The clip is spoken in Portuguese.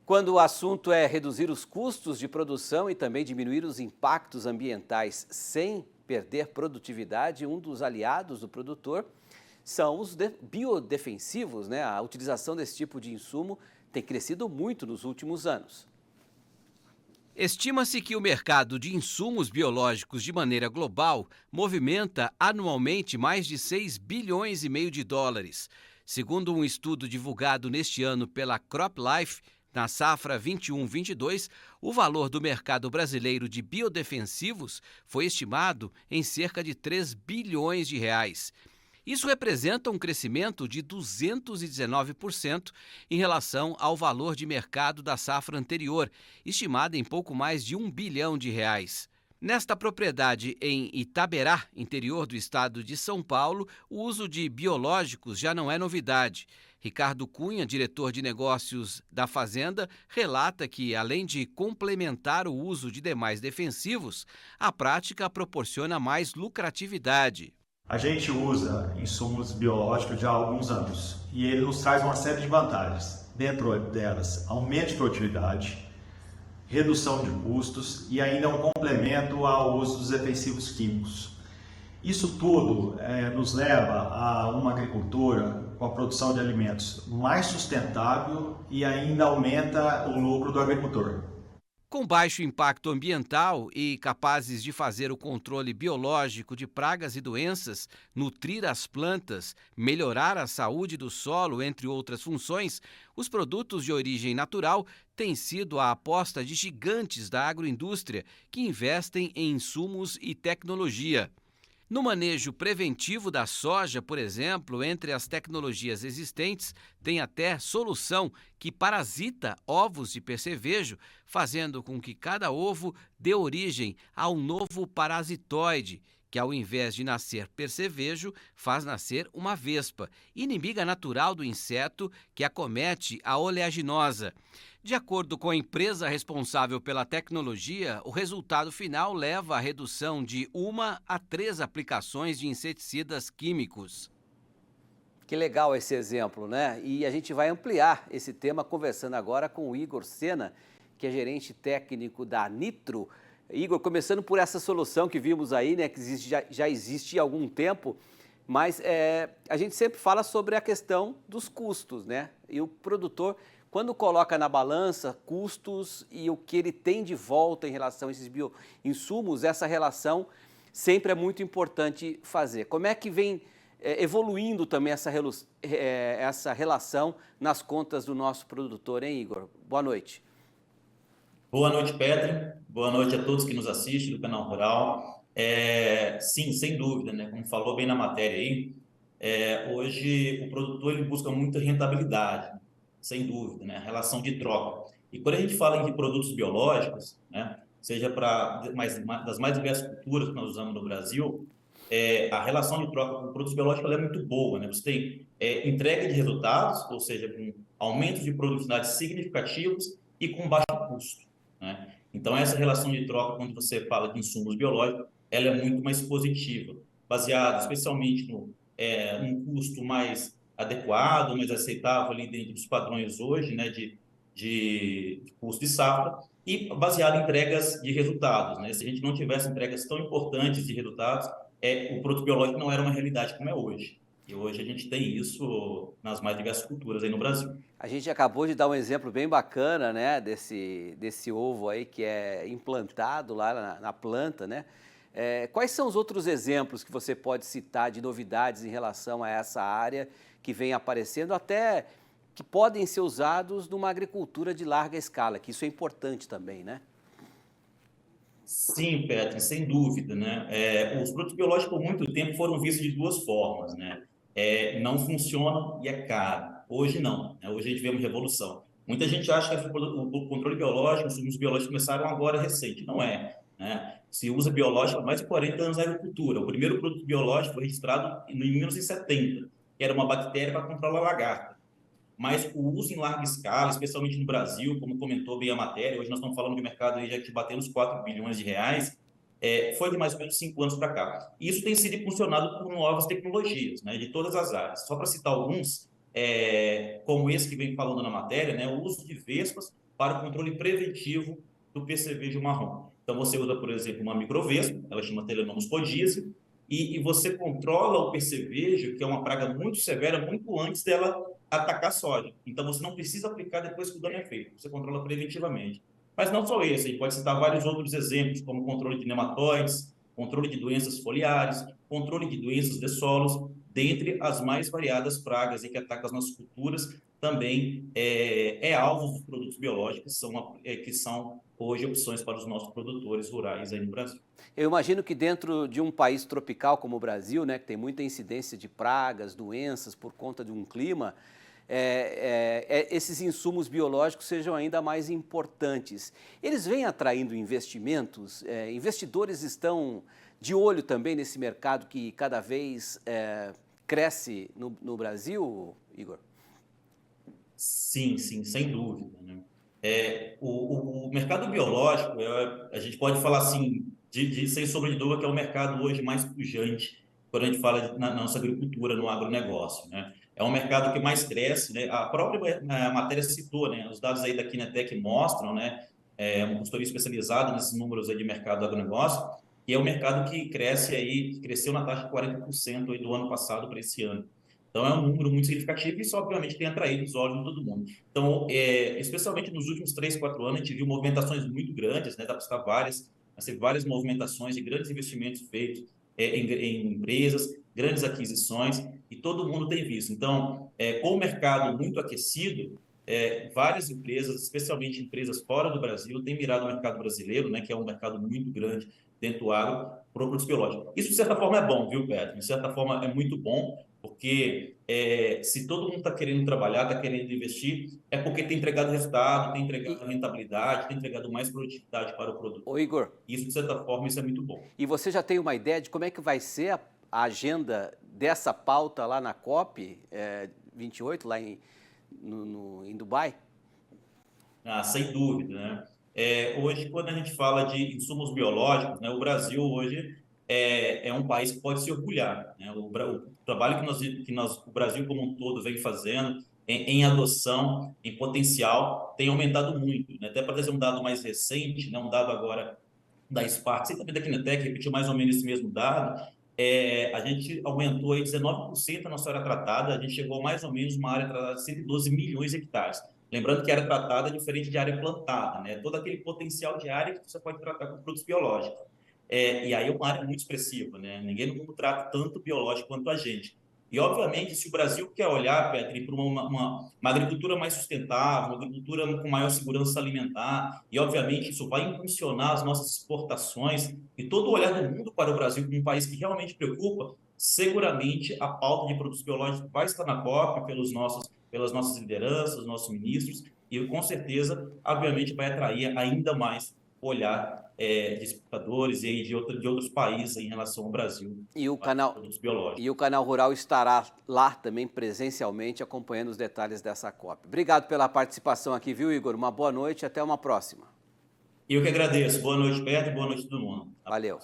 Quando o assunto é reduzir os custos de produção e também diminuir os impactos ambientais sem perder produtividade, um dos aliados do produtor são os biodefensivos, né? A utilização desse tipo de insumo tem crescido muito nos últimos anos. Estima-se que o mercado de insumos biológicos de maneira global movimenta anualmente mais de 6 bilhões e meio de dólares. Segundo um estudo divulgado neste ano pela CropLife, na safra 21-22, o valor do mercado brasileiro de biodefensivos foi estimado em cerca de 3 bilhões de reais. Isso representa um crescimento de 219% em relação ao valor de mercado da safra anterior, estimada em pouco mais de 1 bilhão de reais. Nesta propriedade em Itaberá, interior do estado de São Paulo, o uso de biológicos já não é novidade. Ricardo Cunha, diretor de negócios da fazenda, relata que, além de complementar o uso de demais defensivos, a prática proporciona mais lucratividade. A gente usa insumos biológicos já há alguns anos e ele nos traz uma série de vantagens. Dentro delas, aumento de produtividade, redução de custos e ainda um complemento ao uso dos defensivos químicos. Isso tudo nos leva a uma agricultura com a produção de alimentos mais sustentável e ainda aumenta o lucro do agricultor. Com baixo impacto ambiental e capazes de fazer o controle biológico de pragas e doenças, nutrir as plantas, melhorar a saúde do solo, entre outras funções, os produtos de origem natural têm sido a aposta de gigantes da agroindústria que investem em insumos e tecnologia. No manejo preventivo da soja, por exemplo, entre as tecnologias existentes, tem até solução que parasita ovos de percevejo, fazendo com que cada ovo dê origem a um novo parasitoide, que ao invés de nascer percevejo, faz nascer uma vespa, inimiga natural do inseto que acomete a oleaginosa. De acordo com a empresa responsável pela tecnologia, o resultado final leva à redução de 1 a 3 aplicações de inseticidas químicos. Que legal esse exemplo, né? E a gente vai ampliar esse tema conversando agora com o Igor Sena, que é gerente técnico da Nitro. Igor, começando por essa solução que vimos aí, né, que já existe há algum tempo, mas a gente sempre fala sobre a questão dos custos, né? E o produtor, quando coloca na balança custos e o que ele tem de volta em relação a esses bioinsumos, essa relação sempre é muito importante fazer. Como é que vem evoluindo também essa relação nas contas do nosso produtor, hein, Igor? Boa noite. Boa noite, Petri. Boa noite a todos que nos assistem do Canal Rural. Sim, sem dúvida, né? Como falou bem na matéria aí, hoje o produtor ele busca muita rentabilidade, sem dúvida, né? A relação de troca. E quando a gente fala em produtos biológicos, né? Seja para das mais diversas culturas que nós usamos no Brasil, a relação de troca com produtos biológicos ela é muito boa, né? Você tem entrega de resultados, ou seja, com aumentos de produtividade significativos e com baixo custo, né? Então, essa relação de troca, quando você fala de insumos biológicos, ela é muito mais positiva, baseada especialmente num custo mais adequado, mais aceitável ali dentro dos padrões hoje, né, de custo de safra, e baseado em entregas de resultados, né? Se a gente não tivesse entregas tão importantes de resultados, o produto biológico não era uma realidade como é hoje. E hoje a gente tem isso nas mais diversas culturas aí no Brasil. A gente acabou de dar um exemplo bem bacana, né, desse ovo aí que é implantado lá na planta, né? Quais são os outros exemplos que você pode citar de novidades em relação a essa área que vem aparecendo, até que podem ser usados numa agricultura de larga escala, que isso é importante também, né? Sim, Petri, sem dúvida, né? Os produtos biológicos por muito tempo foram vistos de duas formas, né? Não funcionam e é caro. Hoje não, né? Hoje a gente vê uma revolução. Muita gente acha que o controle biológico, os biológicos começaram agora recente. Não é, né? Se usa biológico há mais de 40 anos na agricultura. O primeiro produto biológico foi registrado em 1970, que era uma bactéria para controlar a lagarta. Mas o uso em larga escala, especialmente no Brasil, como comentou bem a matéria, hoje nós estamos falando de mercado aí já que bateu os 4 bilhões de reais, foi de mais ou menos 5 anos para cá. Isso tem sido impulsionado por novas tecnologias, né, de todas as áreas. Só para citar alguns, como esse que vem falando na matéria, né, o uso de vespas para o controle preventivo do percevejo marrom. Então, você usa, por exemplo, uma microvespa, ela chama Telenomus codíceo, e você controla o percevejo, que é uma praga muito severa, muito antes dela atacar a soja. Então, você não precisa aplicar depois que o dano é feito, você controla preventivamente. Mas não só esse, a gente pode citar vários outros exemplos, como controle de nematóides, controle de doenças foliares, controle de doenças de solos, dentre as mais variadas pragas que atacam as nossas culturas, também é alvo dos produtos biológicos, que são hoje opções para os nossos produtores rurais aí no Brasil. Eu imagino que dentro de um país tropical como o Brasil, né, que tem muita incidência de pragas, doenças por conta de um clima, esses insumos biológicos sejam ainda mais importantes. Eles vêm atraindo investimentos, investidores estão de olho também nesse mercado que cada vez cresce no Brasil, Igor? Sim, sim, sem dúvida, né? O mercado biológico, a gente pode falar assim, sem sombra de dúvida, que é o mercado hoje mais pujante quando a gente fala na nossa agricultura, no agronegócio, né? É um mercado que mais cresce, né? A própria matéria citou, né? Os dados aí da Kinetec mostram, né? Uma consultoria especializada nesses números aí de mercado do agronegócio, e é um mercado que cresce aí, que cresceu na taxa de 40% aí do ano passado para esse ano. Então, é um número muito significativo e isso, obviamente, tem atraído os olhos de todo mundo. Então, especialmente nos últimos 3, 4 anos, a gente viu movimentações muito grandes, né? Dá para citar várias movimentações de grandes investimentos feitos em empresas, grandes aquisições, e todo mundo tem visto. Então, com o mercado muito aquecido, várias empresas, especialmente empresas fora do Brasil, têm mirado o mercado brasileiro, né? Que é um mercado muito grande dentro do agro, para produtos biológicos. Isso, de certa forma, é bom, viu, Pedro? De certa forma, é muito bom, porque se todo mundo está querendo trabalhar, está querendo investir, é porque tem entregado resultado, tem entregado rentabilidade, tem entregado mais produtividade para o produtor. Ô Igor, Isso, de certa forma, isso é muito bom. e você já tem uma ideia de como é que vai ser a agenda dessa pauta lá na COP 28, lá em Dubai? Sem dúvida, né? Hoje, quando a gente fala de insumos biológicos, né, o Brasil hoje é um país que pode se orgulhar, né? O trabalho o Brasil como um todo vem fazendo em adoção, em potencial, tem aumentado muito, né? Até para trazer um dado mais recente, né, um dado agora da Sparks e também da Kinetec, repetiu mais ou menos esse mesmo dado, a gente aumentou aí 19% a nossa área tratada, a gente chegou mais ou menos uma área tratada de 112 milhões de hectares. Lembrando que área tratada é diferente de área plantada, né? Todo aquele potencial de área que você pode tratar com produtos biológicos. E aí é uma área muito expressiva, né? Ninguém no mundo trata tanto biológico quanto a gente. E, obviamente, se o Brasil quer olhar, Petri, para uma agricultura mais sustentável, uma agricultura com maior segurança alimentar, e, obviamente, isso vai impulsionar as nossas exportações e todo o olhar do mundo para o Brasil como um país que realmente preocupa, seguramente a pauta de produtos biológicos vai estar na COP pelas nossas lideranças, nossos ministros, e, com certeza, obviamente, vai atrair ainda mais o olhar de exportadores e de outros países em relação ao Brasil E o para canal, produtos biológicos. e o Canal Rural estará lá também presencialmente acompanhando os detalhes dessa COP. Obrigado pela participação aqui, viu, Igor? Uma boa noite e até uma próxima. E eu que agradeço. Boa noite, Pedro, e boa noite todo mundo. Valeu.